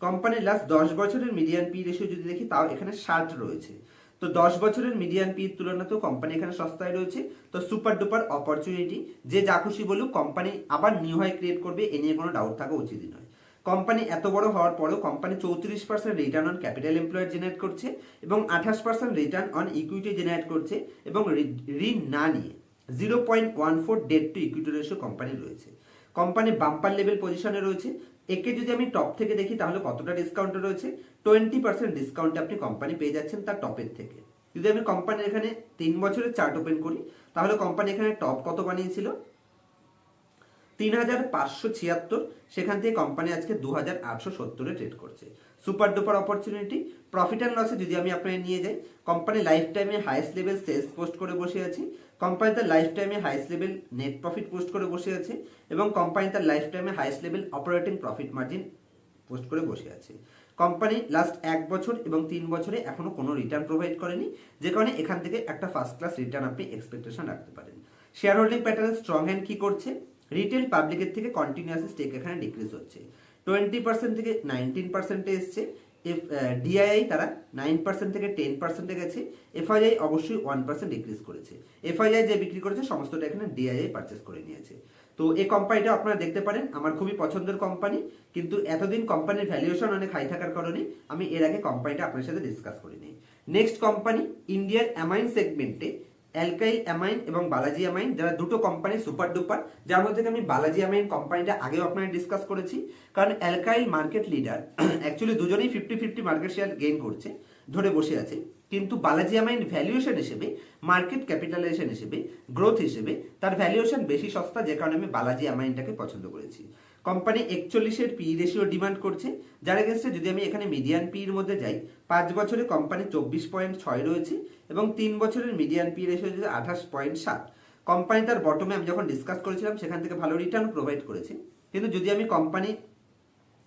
কোম্পানির লাস্ট 10 বছরের মিডিয়ান পি রেশিও যদি দেখি, তাও এখানে 60 রয়েছে। তো 10 বছরের মিডিয়ান পির তুলনাতেও কোম্পানি এখানে সস্তায় রয়েছে। তো সুপার ডুপার অপরচুনিটি, যে যা খুশি বলুক, কোম্পানি আবার নিউ হাই ক্রিয়েট করবে, এ নিয়ে কোনো ডাউট থাকা উচিতই নয়। কোম্পানি এত বড় হওয়ার পরেও company 34% return on capital employed generate করছে এবং 28% রিটার্ন অন ইকুইটি জেনারেট করছে এবং ঋণ না নিয়ে 0.14 debt to equity ratio company রয়েছে। কোম্পানি বাম্পার লেভেল পজিশনে রয়েছে। একে যদি আমি টপ থেকে দেখি, তাহলে কতটা ডিসকাউন্টে রয়েছে? 20% ডিসকাউন্টে আপনি কোম্পানি পেয়ে যাচ্ছেন তার টপের থেকে। যদি আমি কোম্পানির এখানে 3 বছরের চার্ট ওপেন করি, তাহলে কোম্পানি এখানে টপ কত বানিয়েছিল? 3576। সেখান থেকে কোম্পানি আজকে 2870-এ ট্রেড করছে। Super duper opportunity. Profit and লসে যদি আমি আপনাকে নিয়ে যাই, কোম্পানি লাইফ টাইমে হাইস্ট লেভেল সেলস পোস্ট করে বসে আছে। কোম্পানি তার লাইফ টাইমে highest level net profit post করে বসে আছে এবং কোম্পানি তার লাইফ টাইমে highest level operating profit margin post করে বসে আছে। কোম্পানি লাস্ট 1 বছর এবং 3 বছরে এখনো কোনো রিটার্ন প্রোভাইড করেনি, যে কারণে এখান থেকে একটা ফার্স্ট ক্লাস রিটার্ন আপনি এক্সপেকটেশন রাখতে পারেন। Share holding pattern strong hand কি করছে? রিটেল পাবলিকের থেকে কন্টিনিউয়াসলি স্টেক এখানে ডিক্রিজ হচ্ছে। 20% থেকে 19%-এ এসছে। ডিআইআই তারা 9% থেকে 10%-এ গেছে। এফআইআই অবশ্যই 1% ডিক্রিজ করেছে। এফআইআই যে বিক্রি করেছে সমস্তটা এখানে ডিআইআই পারচেস করে নিয়েছে। তো এই কোম্পানিটা আপনারা দেখতে পারেন, আমার খুবই পছন্দের কোম্পানি, কিন্তু এতদিন কোম্পানির ভ্যালুয়েশন অনেক হাই থাকার কারণে আমি এর আগে কোম্পানিটা আপনার সাথে ডিসকাস করিনি। নেক্সট কোম্পানি, ইন্ডিয়ার অ্যামাইন সেগমেন্টে অ্যালকাইল অ্যামাইন এবং বালাজি অ্যামাইন, যারা দুটো কোম্পানি সুপার ডুপার, যার মধ্যে আমি বালাজি অ্যামাইন কোম্পানিটা আগেও আপনারা ডিসকাস করেছি। কারণ অ্যালকাইল মার্কেট লিডার, অ্যাকচুয়ালি দুজনেই 50-50 মার্কেট শেয়ার গেইন করছে, ধরে বসে আছে। কিন্তু বালাজি অ্যামাইন ভ্যালুয়েশন হিসেবে, মার্কেট ক্যাপিটালাইজেশন হিসেবে, গ্রোথ হিসেবে তার ভ্যালুয়েশন বেশি সস্তা, যে কারণে আমি বালাজি অ্যামাইনটাকে পছন্দ করেছি। কোম্পানি 41-এর পি রেশিও ডিমান্ড করছে, যার এগেন্সটে যদি আমি এখানে মিডিয়ান পির মধ্যে যাই, 5 বছরে কোম্পানি 24.6 রয়েছে এবং 3 বছরের মিডিয়ান পি রেশিও হচ্ছে 28.7। কোম্পানি তার বটমে আমি যখন ডিসকাস করেছিলাম সেখান থেকে ভালো রিটার্ন প্রোভাইড করেছে। কিন্তু যদি আমি কোম্পানি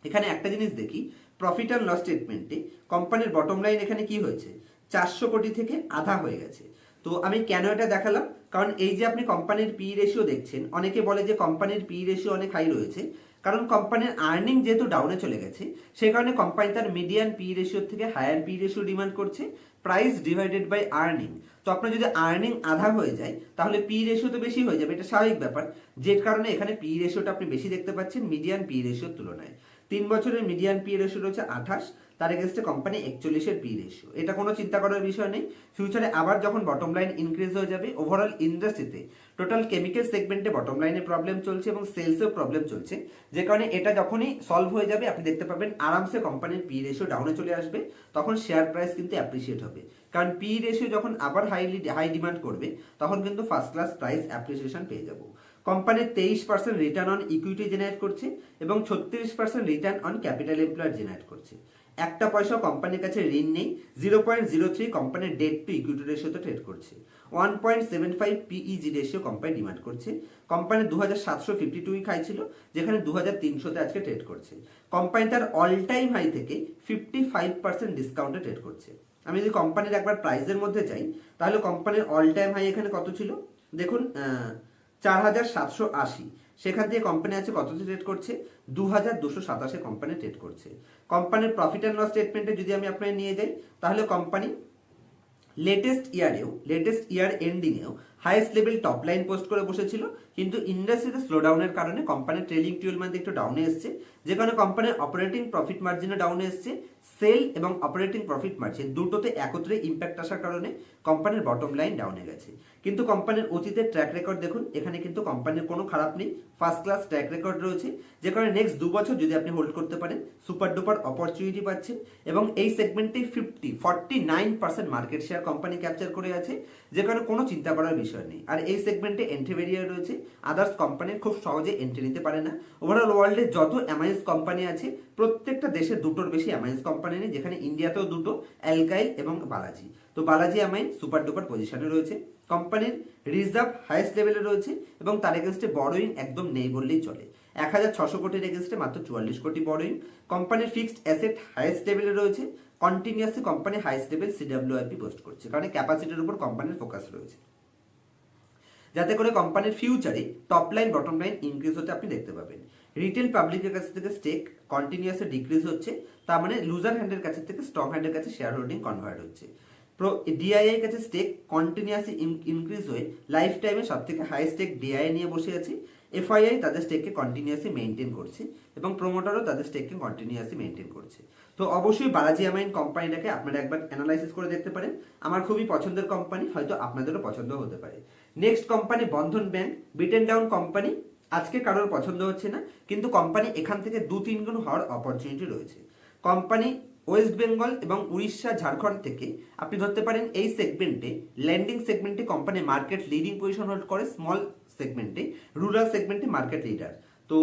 এখানে একটা জিনিস দেখি, প্রফিট অ্যান্ড লস স্টেটমেন্টে কোম্পানির বটম লাইন এখানে কি হয়েছে? 400 কোটি থেকে আধা হয়ে গেছে। তো আমি কেন এটা দেখালাম? কারণ এই যে আপনি কোম্পানির পি রেশিও দেখছেন, অনেকে বলে যে কোম্পানির পি রেশিও অনেক হাই রয়েছে, কারণ কোম্পানির আর্নিং যেহেতু ডাউনে চলে গেছে, সেই কারণে কোম্পানি তার মিডিয়ান পি রেশিওর থেকে হায়ার পি রেশিও ডিমান্ড করছে, প্রাইস ডিভাইডেড বাই আর্নিং। তো আপনার যদি আর্নিং আধা হয়ে যায়, তাহলে পি রেশিও তো বেশি হয়ে যাবে, এটা স্বাভাবিক ব্যাপার, যে কারণে এখানে পি রেশিওটা আপনি বেশি দেখতে পাচ্ছেন মিডিয়ান পি রেশিওর তুলনায়। 3 বছরের মিডিয়ান পি রেশিও রয়েছে 28, তার এগেন্সটে কোম্পানি 41-এর পি রেশিও। এটা কোনো চিন্তা করার বিষয় নেই। ফিউচারে আবার যখন বটম লাইন ইনক্রিজ হয়ে যাবে, ওভারঅল ইন্ডাস্ট্রিতে টোটাল কেমিক্যাল সেগমেন্টে বটম লাইনে প্রবলেম চলছে এবং সেলসেও প্রবলেম চলছে, যে কারণে এটা যখনই সলভ হয়ে যাবে, আপনি দেখতে পাবেন আরামসে কোম্পানির পি রেশিও ডাউনে চলে আসবে, তখন শেয়ার প্রাইস কিন্তু অ্যাপ্রিসিয়েট হবে। কারণ পি রেশিও যখন আবার হাই ডিমান্ড করবে, তখন কিন্তু ফার্স্ট ক্লাস প্রাইস অ্যাপ্রিসিয়েশন পেয়ে যাবো। Company 23% return on equity generate করছে এবং 36% return on capital employed generate করছে। একটা পয়সা কোম্পানির কাছে ঋণ নেই। 0.03 কোম্পানির ডেট টু ইকুইটি রেশিওতে ট্রেড করছে। 1.75 পিইজি রেশিও কোম্পানি ডিমান্ড করছে। কোম্পানি 2752 খাইছিল, যেখানে 2300-তে আজকে ট্রেড করছে। কোম্পানি তার অল টাইম হাই থেকে 55% ডিসকাউন্টে ট্রেড করছে। আমি যদি কোম্পানির একবার প্রাইসের মধ্যে যাই, তাহলে কোম্পানির অল টাইম হাই এখানে কত ছিল দেখুন, 4780। সেখান থেকে কোম্পানি আছে কততে ট্রেড করছে? 2227-এ কোম্পানি ট্রেড করছে। কোম্পানির প্রফিট অ্যান্ড লস স্টেটমেন্টে যদি আমি আপনাকে নিয়ে যাই, তাহলে কোম্পানি লেটেস্ট ইয়ার এন্ডিংয়েও highest level top line post করে বসেছিল, কিন্তু ইন্ডাস্ট্রিতে স্লোডাউনের কারণে কোম্পানির ট্রেলিং 12 মান্থ একটু ডাউনে এসছে, যে কারণে কোম্পানির অপারেটিং প্রফিট মার্জিনও ডাউনে এসছে। সেল এবং অপারেটিং প্রফিট মার্জিন দুটোতে একত্রে ইম্প্যাক্ট আসার কারণে কোম্পানির বটম লাইন ডাউনে গেছে। কিন্তু কোম্পানির অতীতের ট্র্যাক রেকর্ড দেখুন, এখানে কিন্তু কোম্পানির কোনো খারাপ নেই, ফার্স্ট ক্লাস ট্র্যাক রেকর্ড রয়েছে, যে কারণে নেক্সট 2 বছর যদি আপনি হোল্ড করতে পারেন সুপার ডুপার অপরচুনিটি পাচ্ছেন। এবং এই সেগমেন্টে 49% মার্কেট শেয়ার কোম্পানি ক্যাপচার করে আছে, যে কারণে কোনো চিন্তা করার বিষয় নেই। আর এই সেগমেন্টে এন্ট্রি ব্যারিয়ার রয়েছে, আদার্স কোম্পানি খুব সহজে এন্ট্রি নিতে পারে না। ওভারঅল ওয়ার্ল্ডে যত এমআইএস কোম্পানি আছে প্রত্যেকটা দেশে দুটোর বেশি এমআইএস কোম্পানি নেই, যেখানে ইন্ডিয়াতেও দুটো, অ্যালকাইল এবং বালাজি। তো বালাজি এমআইন সুপার ডুপার পজিশনে রয়েছে, কোম্পানির রিজার্ভ হাইয়েস্ট লেভেলে রয়েছে এবং তার এগেনস্টে বড়োইং একদম নেই বললেই চলে। 1600 কোটির এগেনস্টে মাত্র 44 কোটি বড়োইং। কোম্পানির ফিক্সড অ্যাসেট হাইয়েস্ট লেভেলে রয়েছে, continuously company highest level CWRP post করছে, কারণ ক্যাপাসিটির উপর কোম্পানির ফোকাস রয়েছে, যাতে করে কোম্পানির ফিউচারে top line bottom line increase হতে আপনি দেখতে পাবেন। রিটেল পাবলিকের কাছ থেকে স্টেক কন্টিনিউয়াসলি ডিক্রিজ হচ্ছে, তার মানে লুজার হ্যান্ডের কাছে থেকে স্ট্রং হ্যান্ডের কাছে শেয়ার হোল্ডিং কনভার্ট হচ্ছে। ডিআইআই কাছে স্টেক কন্টিনিউয়াসলি ইনক্রিজ হয়ে লাইফ টাইমে সব থেকে হাই স্টেক ডিআইআই নিয়ে বসে আছে। এফআইআই তাদের স্টেককে কন্টিনিউয়াসলি মেনটেন করছে এবং প্রোমোটারও তাদের স্টেককে কন্টিনিউয়াসলি মেনটেন করছে। তো অবশ্যই বালাজি এমাইন কোম্পানিটাকে আপনারা একবার অ্যানালাইসিস করে দেখতে পারেন, আমার খুবই পছন্দের কোম্পানি, হয়তো আপনাদেরও পছন্দ হতে পারে। নেক্সট কোম্পানি বন্ধন ব্যাংক, বিটেন ডাউন কোম্পানি, আজকে কারোর পছন্দ হচ্ছে না, কিন্তু কোম্পানি এখান থেকে 2-3 গুণ হওয়ার অপরচুনিটি রয়েছে। কোম্পানি ওয়েস্ট বেঙ্গল এবং উড়িষ্যা ঝাড়খণ্ড থেকে আপনি ধরতে পারেন এই সেগমেন্টে, ল্যান্ডিং সেগমেন্টে company market leading position hold করে, স্মল সেগমেন্টে, রুরাল সেগমেন্টে মার্কেট লিডার। তো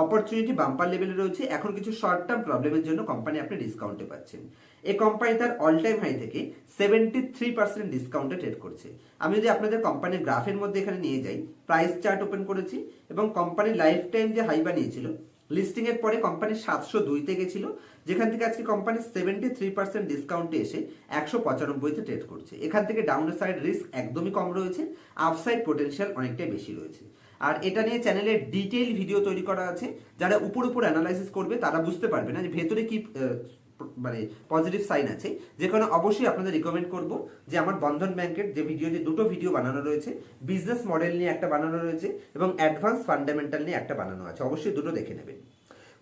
অপরচুনিটি বাম্পার লেভেলে রয়েছে। এখন কিছু শর্ট টার্ম প্রবলেমের জন্য কোম্পানি আপনি ডিসকাউন্টে পাচ্ছেন। এই কোম্পানি তার অল টাইম হাই থেকে 73% ডিসকাউন্টে ট্রেড করছে। আমি যদি আপনাদের কোম্পানির গ্রাফের মধ্যে এখানে নিয়ে যাই, প্রাইস চার্ট ওপেন করেছি এবং কোম্পানির লাইফ টাইম যে হাই বানিয়েছিল লিস্টিং এর পরে কোম্পানি 702-তে গেছিল, যেখান থেকে আজকে কোম্পানি 73% ডিসকাউন্টে এসে 195-তে ট্রেড করছে। এখান থেকে ডাউন সাইড রিস্ক একদমই কম রয়েছে, আপসাইড পোটেনশিয়াল অনেকটাই বেশি রয়েছে। আর এটা নিয়ে চ্যানেলে ডিটেইল ভিডিও তৈরি করা আছে, যারা উপর অ্যানালাইসিস করবে তারা বুঝতে পারবে না যে ভেতরে কি মানে পজিটিভ সাইন আছে। যে কারণে অবশ্যই আপনাদের রিকমেন্ড করব যে আমার বন্ধন ব্যাংকের যে ভিডিওটি, দুটো ভিডিও বানানো রয়েছে, বিজনেস মডেল নিয়ে একটা বানানো রয়েছে এবং অ্যাডভান্স ফান্ডামেন্টাল নিয়ে একটা বানানো আছে, অবশ্যই দুটো দেখে নেবেন।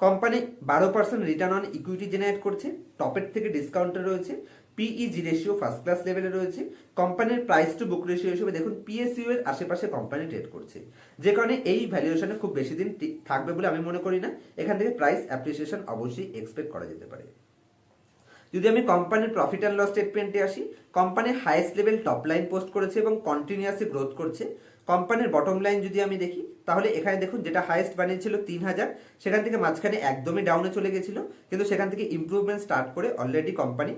Company 12% return on equity generate করছে, টপের থেকে ডিসকাউন্টে রয়েছে, পিইজি রেশিও ফার্স্ট ক্লাস লেভেলে রয়েছে। কোম্পানির প্রাইস টু বুক রেশিও হিসেবে দেখুন পিএসইউ এর আশেপাশে কোম্পানি ট্রেড করছে, যে কারণে এই ভ্যালুয়েশনে খুব বেশি দিন থাকবে বলে আমি মনে করি না। এখান থেকে প্রাইস অ্যাপ্রিসিয়েশন অবশ্যই এক্সপেক্ট করা যেতে পারে। যদি আমি কোম্পানির প্রফিট অ্যান্ড লস স্টেটমেন্টে আসি, company highest level top line post করেছে এবং কন্টিনিউয়াসলি গ্রোথ করছে। কোম্পানির বটম লাইন যদি আমি দেখি, তাহলে এখানে দেখুন যেটা হাইয়েস্ট বানিয়েছিল 3000, সেখান থেকে মাঝখানে একদমই ডাউনে চলে গেছিল, কিন্তু সেখান থেকে ইমপ্রুভমেন্ট স্টার্ট করে অলরেডি কোম্পানি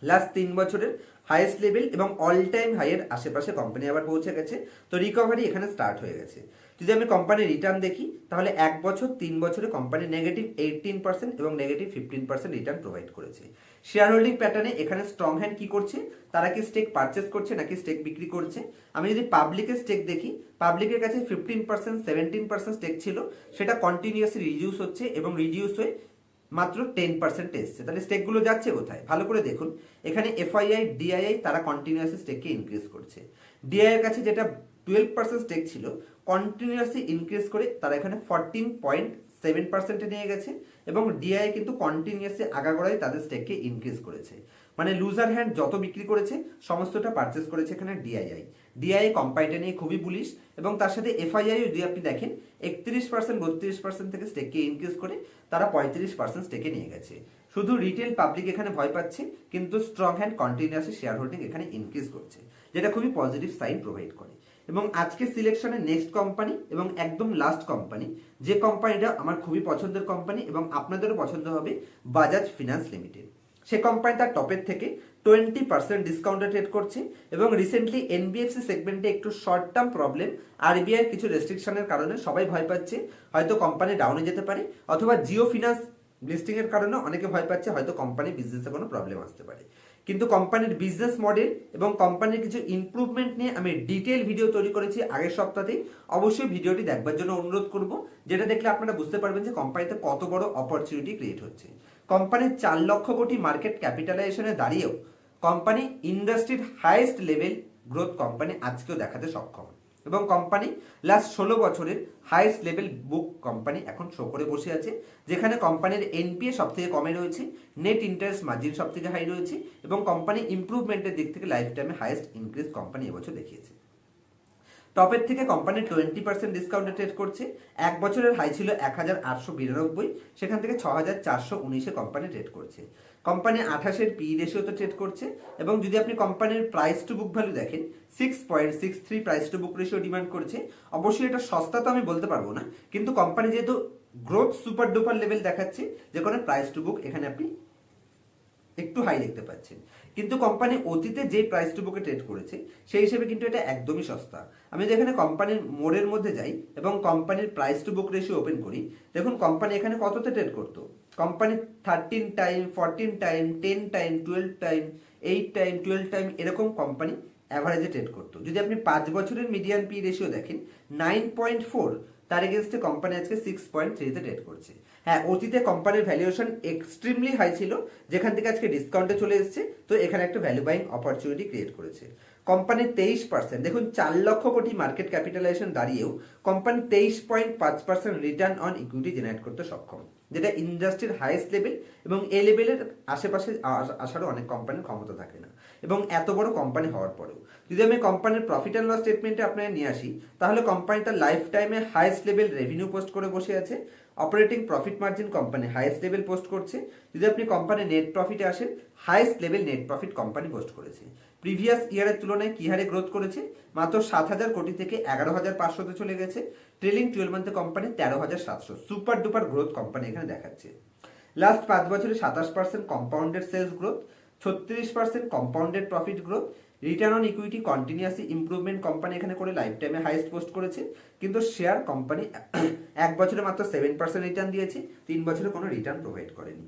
লাস্ট 3 বছরের হাইয়েস্ট লেভেল এবং অল টাইম হাইয়ের আশেপাশে কোম্পানি আবার পৌঁছে গেছে। তো রিকভারি এখানে স্টার্ট হয়ে গেছে। যদি আমি কোম্পানির রিটার্ন দেখি, তাহলে 1 বছর 3 বছরে কোম্পানি -18% এবং -15% রিটার্ন প্রোভাইড করেছে। শেয়ার হোল্ডিং প্যাটার্নে এখানে স্ট্রং হ্যান্ড কি করছে, তারা কি স্টেক পারচেস করছে নাকি স্টেক বিক্রি করছে। আমি যদি পাবলিকের স্টেক দেখি, পাবলিকের কাছে 15% 17% স্টেক ছিল, সেটা কন্টিনিউয়াসলি রিডিউস হচ্ছে এবং রিডিউস হয়ে মাত্র 10% এসছে। তাহলে স্টেকগুলো যাচ্ছে কোথায়, ভালো করে দেখুন। এখানে এফআইআই, ডিআইআই তারা কন্টিনিউয়াসলি স্টেককে ইনক্রিজ করছে। ডিআই এর কাছে যেটা 12% স্টেক ছিল, কন্টিনিউয়াসলি ইনক্রিজ করে তারা এখানে 14.7% নিয়ে গেছে এবং ডিআই কিন্তু কন্টিনিউয়াসলি আগাগোড়াই তাদের স্টেককে ইনক্রিজ করেছে। মানে লুজার হ্যান্ড যত বিক্রি করেছে সমস্তটা পারচেস করেছে এখানে ডিআইআই। ডিআইআই কোম্পানিটা নিয়ে খুবই বুলিশ এবং তার সাথে এফআইআই যদি আপনি দেখেন 31% 32% থেকে স্টেককে ইনক্রিজ করে তারা 35% স্টেকে নিয়ে গেছে। শুধু রিটেল পাবলিক এখানে ভয় পাচ্ছে, কিন্তু strong hand continuously share holding এখানে ইনক্রিজ করছে, যেটা খুবই পজিটিভ সাইন প্রোভাইড করে। এবং আজকে সিলেকশনের নেক্সট কোম্পানি এবং একদম লাস্ট কোম্পানি, যে কোম্পানিটা আমার খুবই পছন্দের কোম্পানি এবং আপনাদেরও পছন্দ হবে, বাজাজ ফিনান্স লিমিটেড। সে কোম্পানি তার টপের থেকে 20% ডিসকাউন্টে ট্রেড করছে এবং রিসেন্টলি এনবিএফসি সেগমেন্টে একটু শর্ট টার্ম প্রবলেম, আরবিআই কিছু রেস্ট্রিকশনের কারণে সবাই ভয় পাচ্ছে হয়তো কোম্পানি ডাউনে যেতে পারে, অথবা জিও ফিনান্স লিস্টিং এর কারণে অনেকে ভয় পাচ্ছে হয়তো কোম্পানি বিজনেসে কোনো প্রবলেম আসতে পারে। কিন্তু কোম্পানির বিজনেস মডেল এবং কোম্পানির কিছু ইমপ্রুভমেন্ট নিয়ে আমি ডিটেল ভিডিও তৈরি করেছি আগের সপ্তাহেই, অবশ্যই ভিডিওটি দেখবার জন্য অনুরোধ করব, যেটা দেখলে আপনারা বুঝতে পারবেন যে কোম্পানিতে কত বড় অপরচুনিটি ক্রিয়েট হচ্ছে। কোম্পানির 4 লক্ষ কোটি মার্কেট ক্যাপিটালাইজেশনে দাঁড়িয়েও কোম্পানি ইন্ডাস্ট্রির হাইয়েস্ট লেভেল গ্রোথ কোম্পানি আজকেও দেখাতে সক্ষম, এবং কোম্পানি লাস্ট 16 বছরের হাইয়েস্ট লেভেল বুক কোম্পানি এখন শো করে বসে আছে, যেখানে কোম্পানির এনপিএ সব থেকে কমে রয়েছে, নেট ইন্টারেস্ট মার্জিন সব থেকে হাই রয়েছে, এবং কোম্পানি ইমপ্রুভমেন্টের দিক থেকে লাইফ টাইমে হাইয়েস্ট ইনক্রিজ কোম্পানি এবছর দেখিয়েছে। টপের থেকে কোম্পানি 20% ডিসকাউন্টে ট্রেড করছে। এক বছরের হাই ছিল 1892, সেখান থেকে 6419-এ কোম্পানি ট্রেড করছে। কোম্পানি 28-এর পি রেশিওতে ট্রেড করছে, এবং যদি আপনি কোম্পানির প্রাইস টু বুক ভ্যালু দেখেন 6.63 price to book ratio demand করছে। অবশ্যই এটা সস্তা তো আমি বলতে পারবো না, কিন্তু কোম্পানি যেহেতু গ্রোথ সুপার ডুপার লেভেল দেখাচ্ছে, যে কোনো প্রাইস টু বুক এখানে আপনি একটু হাই দেখতে পাচ্ছেন, কিন্তু কোম্পানি অতীতে যে প্রাইস টু বুকে ট্রেড করেছে সেই হিসেবে কিন্তু এটা একদমই সস্তা। আমি যেখানে কোম্পানির মোড়ের মধ্যে যাই এবং কোম্পানির price to book ratio open করি, দেখুন কোম্পানি এখানে কততে ট্রেড করতো। Company 13 time, 14 time, 10 time, 12 time, 8 time, 12 time এরকম কোম্পানি অ্যাভারেজে ট্রেড করতো। যদি আপনি 5 বছরের মিডিয়ান পি রেশিও দেখেন 9.4, তার এগেনস্টে কোম্পানি আজকে 6.3-তে ট্রেড করছে। হ্যাঁ, অতীতে কোম্পানির ভ্যালুয়েশন এক্সট্রিমলি হাই ছিল, যেখান থেকে আজকে ডিসকাউন্টে চলে এসেছে, তো এখানে একটা ভ্যালু বাইং অপরচুনিটি ক্রিয়েট করেছে। কোম্পানির 23%, দেখুন 4 লক্ষ কোটি মার্কেট ক্যাপিটালাইজেশন দাঁড়িয়েও company 23.5% return on equity generate করতে সক্ষম, যেটা ইন্ডাস্ট্রির হাইয়েস্ট লেভেল, এবং এই লেভেলের আশেপাশে আসারও অনেক কোম্পানির ক্ষমতা থাকে না, এবং এত বড় কোম্পানি হওয়ার পরেও। যদি আমি কোম্পানির প্রফিট অ্যান্ড লস স্টেটমেন্টে আপনাকে নিয়ে আসি, তাহলে কোম্পানি তার লাইফ টাইমে হাইয়েস্ট লেভেল রেভিনিউ পোস্ট করে বসে আছে। Operating profit margin company highest level post করছে। যদি আপনি কোম্পানির নেট প্রফিটে আসেন, highest level net profit company post করেছে। প্রিভিয়াস ইয়ারের তুলনায় কি হারে গ্রোথ করেছে, মাত্র 7,000 কোটি থেকে 11,500-তে চলে গেছে। ট্রেলিং 12 মান্থে company 13,700, super duper growth company এখানে দেখাচ্ছে। লাস্ট 5 বছরে 27% compounded sales growth, 36% compounded profit growth, return on equity continuously improvement company এখানে করে লাইফ টাইমে হাইয়েস্ট পোস্ট করেছে। কিন্তু শেয়ার কোম্পানি 1 বছরে মাত্র 7% রিটার্ন দিয়েছে, 3 বছরে কোনো রিটার্ন প্রোভাইড করেনি।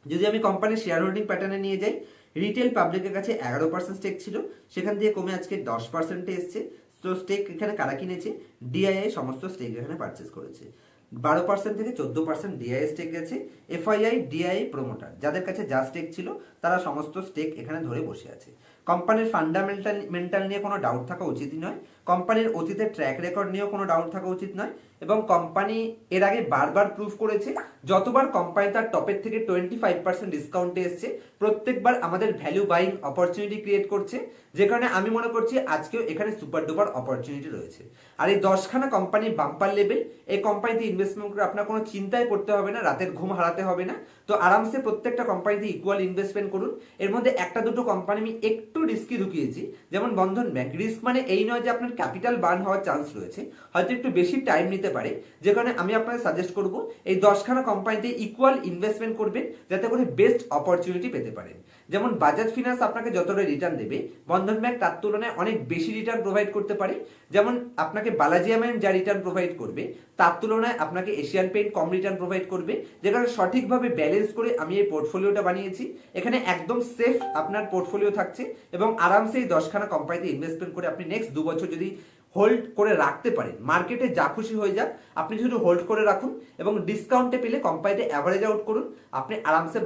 যদি আমি কোম্পানির শেয়ার হোল্ডিং প্যাটার্নে নিয়ে যাই, রিটেল পাবলিকের কাছে 11% স্টেক ছিল, সেখান থেকে কমে আজকে 10%-এ এসছে। তো স্টেক এখানে কারা কিনেছে, ডিআইআই সমস্ত স্টেক এখানে পারচেস করেছে। 12% থেকে 14% ডিআইআই স্টেক গেছে। এফআইআই, ডিআইআই প্রমোটার যাদের কাছে যা স্টেক ছিল তারা সমস্ত স্টেক এখানে ধরে বসে আছে। কোম্পানির ফান্ডামেন্টাল নিয়ে কোনো ডাউট থাকা উচিতই নয়, কোম্পানির অতীতের ট্র্যাক রেকর্ড নিয়েও কোনো ডাউট থাকা উচিত নয়, এবং কোম্পানি এর আগে বারবার প্রুভ করেছে, যতবার কোম্পানি তার টপের থেকে 25% ডিসকাউন্টে এসছে, প্রত্যেকবার আমাদের ভ্যালু বাইং অপরচুনিটি ক্রিয়েট করছে, যে কারণে আমি মনে করছি আজকেও এখানে সুপার ডুপার অপরচুনিটি রয়েছে। আর এই 10খানা কোম্পানির বাম্পার লেভেল, এই কোম্পানিতে ইনভেস্টমেন্ট করে আপনার কোনো চিন্তাই করতে হবে না, রাতের ঘুম হারাতে হবে না। তো আরামসে প্রত্যেকটা কোম্পানিতে ইকুয়াল ইনভেস্টমেন্ট করুন। এর মধ্যে একটা দুটো কোম্পানি আমি একটু রিস্কি ঢুকিয়েছি, যেমন বন্ধন ব্যাংক। রিস্ক মানে এই নয় যে আপনার ক্যাপিটাল বার্ন হওয়ার চান্স রয়েছে, হয়তো একটু বেশি টাইম নিতে পারে, যে কারণে আমি আপনাকে সাজেস্ট করব এই 10খানা কোম্পানিতে ইকুয়াল ইনভেস্টমেন্ট করবেন, যাতে করে বেস্ট অপরচুনিটি পেতে পারেন। যেমন বাজাজ ফিনান্স আপনাকে যতটা রিটার্ন দেবে, বন্ধন ব্যাংক তার তুলনায় অনেক বেশি রিটার্ন প্রোভাইড করতে পারে। যেমন আপনাকে বালাজি অ্যামাইন যা রিটার্ন প্রোভাইড করবে, তার তুলনায় আপনাকে এশিয়ান পেইন্ট কম রিটার্ন প্রোভাইড করবে, যে কারণে সঠিকভাবে ব্যালেন্স করে আমি এই পোর্টফোলিওটা বানিয়েছি। এখানে একদম সেফ আপনার পোর্টফোলিও থাকছে, এবং আরামসে এই 10খানা কোম্পানিতে ইনভেস্টমেন্ট করে আপনি নেক্সট 2 বছর যদি হোল্ড করে রাখতে পারেন, মার্কেটে যা খুশি হয়ে যাক, আপনি শুধু হোল্ড করে রাখুন, এবং ডিসকাউন্টে পেলে কোম্পানিতে অ্যাভারেজ আউট করুন, আপনি আরামসে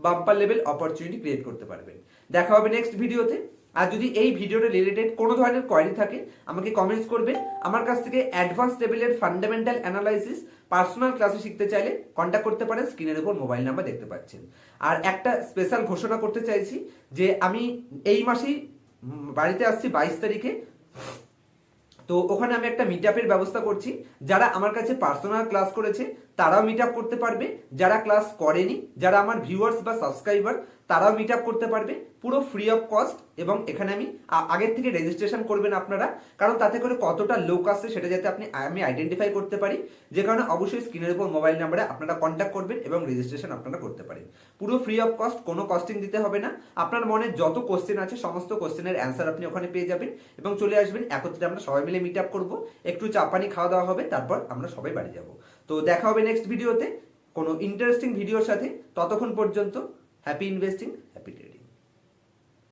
বাম্পার লেভেল অপরচুনিটি ক্রিয়েট করতে পারবেন। দেখা হবে নেক্সট ভিডিওতে। আর যদি এই ভিডিওটা রিলেটেড কোনো ধরনের কোয়েরি থাকে, আমাকে কমেন্টস করবেন। আমার কাছ থেকে অ্যাডভান্স লেভেলের ফান্ডামেন্টাল অ্যানালাইসিস পার্সোনাল ক্লাসে শিখতে চাইলে কন্ট্যাক্ট করতে পারেন, স্ক্রিনের উপর মোবাইল নাম্বার দেখতে পাচ্ছেন। আর একটা স্পেশাল ঘোষণা করতে চাইছি যে আমি এই মাসেই বাড়িতে আসছি 22 তারিখে, তো ওখানে আমি একটা মিট আপের ব্যবস্থা করছি। যারা আমার কাছে পার্সোনাল ক্লাস করেছে তারাও মিট আপ করতে পারবে, যারা ক্লাস করেনি, যারা আমার ভিউয়ার্স বা সাবস্ক্রাইবার, তারাও মিট আপ করতে পারবে, পুরো ফ্রি অফ কস্ট। এবং এখানে আগের থেকে রেজিস্ট্রেশন করবেন আপনারা, কারণ তাতে করে কতটা লোক আসছে সেটা যাতে আমি আইডেন্টিফাই করতে পারি, যে কারণে অবশ্যই স্ক্রিনের উপর মোবাইল নাম্বারে আপনারা কন্ট্যাক্ট করবেন এবং রেজিস্ট্রেশন আপনারা করতে পারেন। পুরো ফ্রি অফ কস্ট, কোনো কস্টিং দিতে হবে না। আপনার মনে যত কোশ্চেন আছে সমস্ত কোশ্চেনের অ্যান্সার আপনি ওখানে পেয়ে যাবেন, এবং চলে আসবেন। একত্রে আমরা সবাই মিলে মিট আপ করবো, একটু চা পানি খাওয়া দাওয়া হবে, তারপর আমরা সবাই বাড়ি যাব। তো দেখা হবে নেক্সট ভিডিওতে কোনো ইন্টারেস্টিং ভিডিওর সাথে। ততক্ষণ পর্যন্ত হ্যাপি ইনভেস্টিং, হ্যাপি ট্রেডিং।